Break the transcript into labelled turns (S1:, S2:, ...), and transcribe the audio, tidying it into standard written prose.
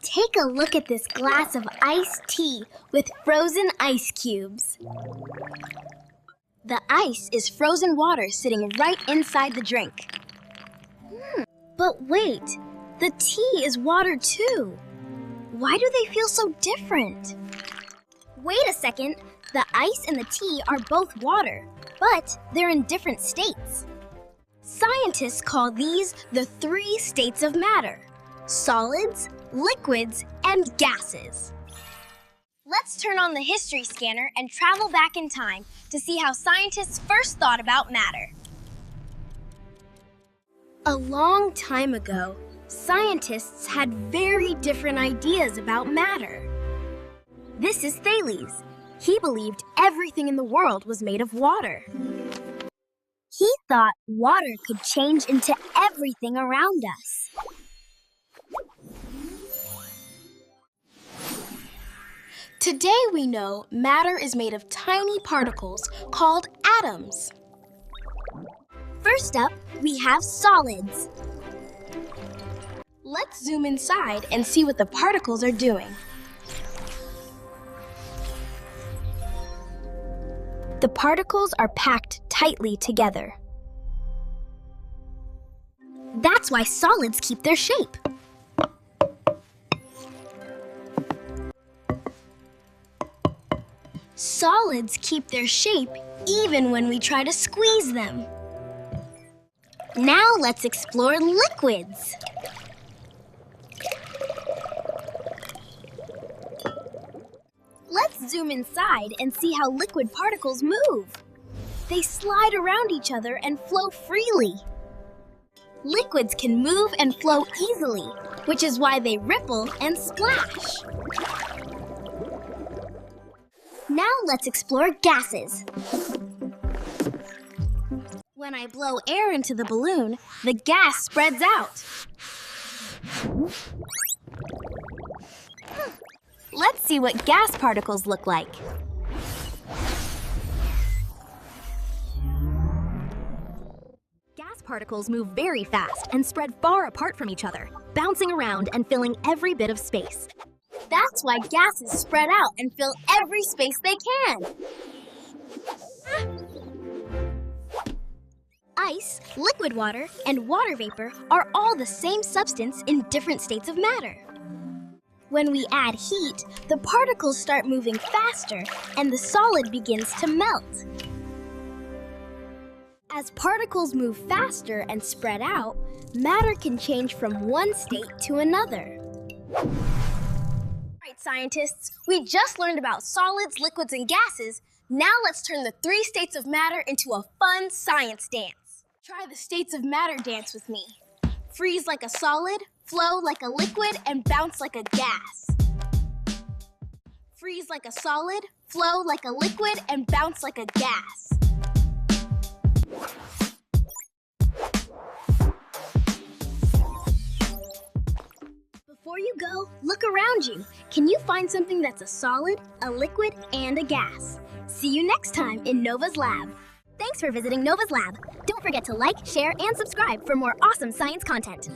S1: Take a look at this glass of iced tea with frozen ice cubes. The ice is frozen water sitting right inside the drink. But wait, the tea is water too. Why do they feel so different? Wait a second, the ice and the tea are both water, but they're in different states. Scientists call these the 3 states of matter: solids, liquids, and gases. Let's turn on the history scanner and travel back in time to see how scientists first thought about matter. A long time ago, scientists had very different ideas about matter. This is Thales. He believed everything in the world was made of water. He thought water could change into everything around us. Today we know matter is made of tiny particles called atoms. First up, we have solids. Let's zoom inside and see what the particles are doing. The particles are packed tightly together. That's why solids keep their shape. Solids keep their shape even when we try to squeeze them. Now let's explore liquids. Let's zoom inside and see how liquid particles move. They slide around each other and flow freely. Liquids can move and flow easily, which is why they ripple and splash. Now let's explore gases. When I blow air into the balloon, the gas spreads out. Let's see what gas particles look like.
S2: Gas particles move very fast and spread far apart from each other, bouncing around and filling every bit of space.
S1: That's why gases spread out and fill every space they can. Ice, liquid water, and water vapor are all the same substance in different states of matter. When we add heat, the particles start moving faster and the solid begins to melt. As particles move faster and spread out, matter can change from one state to another. All right, scientists, we just learned about solids, liquids, and gases. Now let's turn the 3 states of matter into a fun science dance. Try the states of matter dance with me. Freeze like a solid, flow like a liquid, and bounce like a gas. Freeze like a solid, flow like a liquid, and bounce like a gas. Before you go, look around you. Can you find something that's a solid, a liquid, and a gas? See you next time in Nova's Lab. Thanks for visiting Nova's Lab. Don't forget to like, share, and subscribe for more awesome science content.